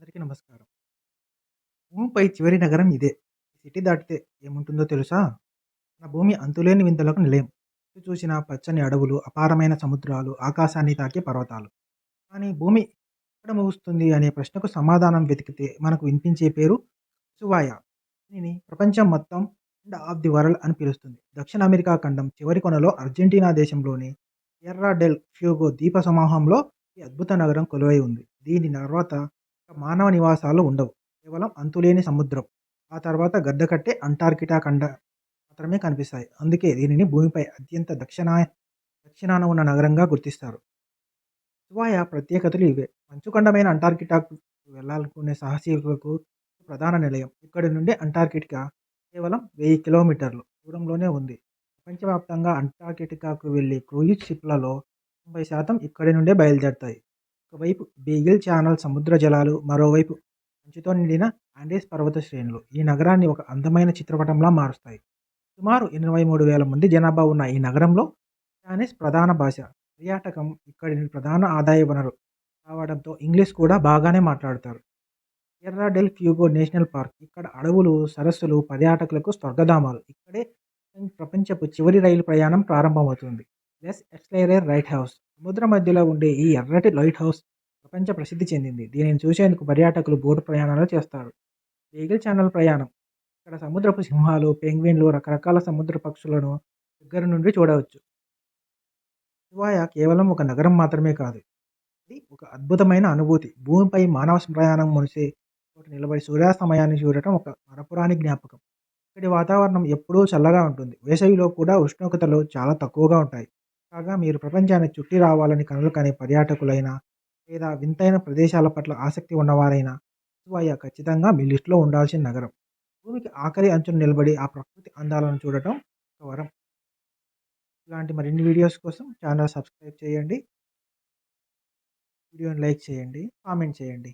అందరికీ నమస్కారం. భూమిపై చివరి నగరం ఇదే. సిటీ దాటితే ఏముంటుందో తెలుసా? మన భూమి అంతులేని వింతలకు నిలయం. ఎటు చూసినా పచ్చని అడవులు, అపారమైన సముద్రాలు, ఆకాశాన్ని తాకే పర్వతాలు. కానీ భూమి ఎక్కడ ముగుస్తుంది అనే ప్రశ్నకు సమాధానం వెతికితే మనకు వినిపించే పేరు సువాయ. దీనిని ప్రపంచం మొత్తం ఎండ్ ఆఫ్ ది వరల్డ్ అని పిలుస్తుంది. దక్షిణ అమెరికా ఖండం చివరి కొనలో అర్జెంటీనా దేశంలోని ఎర్రా డెల్ ఫ్యూగో ద్వీప సమూహంలో ఈ అద్భుత నగరం కొలువై ఉంది. దీని తర్వాత మానవ నివాసాలు ఉండవు. కేవలం అంతులేని సముద్రం. ఆ తర్వాత గడ్డకట్టే అంటార్కిటా ఖండ మాత్రమే కనిపిస్తాయి. అందుకే దీనిని భూమిపై అత్యంత దక్షిణాన ఉన్న నగరంగా గుర్తిస్తారు. తువాయ ప్రత్యేకతలు ఇవే. మంచుకొండమైన అంటార్కిటాకు వెళ్లాలనుకునే సాహసికులకు ప్రధాన నిలయం. ఇక్కడి నుండి అంటార్కిటికా కేవలం 1000 కిలోమీటర్లు దూరంలోనే ఉంది. ప్రపంచవ్యాప్తంగా అంటార్కిటికాకు వెళ్లే క్రూయిజ్ షిప్‌లలో 90% ఇక్కడి నుండే బయలుదేరతాయి. ఒకవైపు బీగిల్ ఛానల్ సముద్ర జలాలు, మరోవైపు మంచుతో నిండిన ఆండీస్ పర్వత శ్రేణులు ఈ నగరాన్ని ఒక అందమైన చిత్రపటంలా మారుస్తాయి. సుమారు 83,000 మంది జనాభా ఉన్న ఈ నగరంలో స్పానిష్ ప్రధాన భాష. పర్యాటకం ఇక్కడి ప్రధాన ఆదాయ వనరు కావడంతో ఇంగ్లీష్ కూడా బాగానే మాట్లాడతారు. ఎర్రా డెల్ ఫ్యూగో నేషనల్ పార్క్. ఇక్కడ అడవులు, సరస్సులు పర్యాటకులకు స్వర్గధామాలు. ఇక్కడే ప్రపంచపు చివరి రైలు ప్రయాణం ప్రారంభమవుతుంది. లెస్ ఎక్స్‌లైరే లైట్ హౌస్. సముద్ర మధ్యలో ఉండే ఈ ఎర్రటి లైట్ హౌస్ ప్రపంచ ప్రసిద్ధి చెందింది. దీనిని చూసేందుకు పర్యాటకులు బోటు ప్రయాణాలు చేస్తారు. బీగిల్ ఛానల్ ప్రయాణం. ఇక్కడ సముద్రపు సింహాలు, పెంగ్విన్‌లు, రకరకాల సముద్ర పక్షులను దగ్గర నుండి చూడవచ్చు. హివాయ కేవలం ఒక నగరం మాత్రమే కాదు. ఇది ఒక అద్భుతమైన అనుభూతి. భూమిపై మానవ ప్రయాణం ముగిసే చోట నిలబడి సూర్యాస్తమయాన్ని చూడటం ఒక మరపురాని జ్ఞాపకం. ఇక్కడి వాతావరణం ఎప్పుడూ చల్లగా ఉంటుంది. వేసవిలో కూడా ఉష్ణోగ్రతలు చాలా తక్కువగా ఉంటాయి. కాగా మీరు ప్రపంచాన్ని చుట్టి రావాలని కలలు కనే పర్యాటకులైనా, లేదా వింతైన ప్రదేశాల పట్ల ఆసక్తి ఉన్నవారైనా హివాయ ఖచ్చితంగా మీ లిస్ట్‌లో ఉండాల్సిన నగరం. భూమికి ఆఖరి అంచున నిలబడి ఆ ప్రకృతి అందాలను చూడటం ఒక వరం. ఇలాంటి మరిన్ని వీడియోస్ కోసం ఛానల్ సబ్స్క్రైబ్ చేయండి. వీడియోని లైక్ చేయండి, కామెంట్ చేయండి.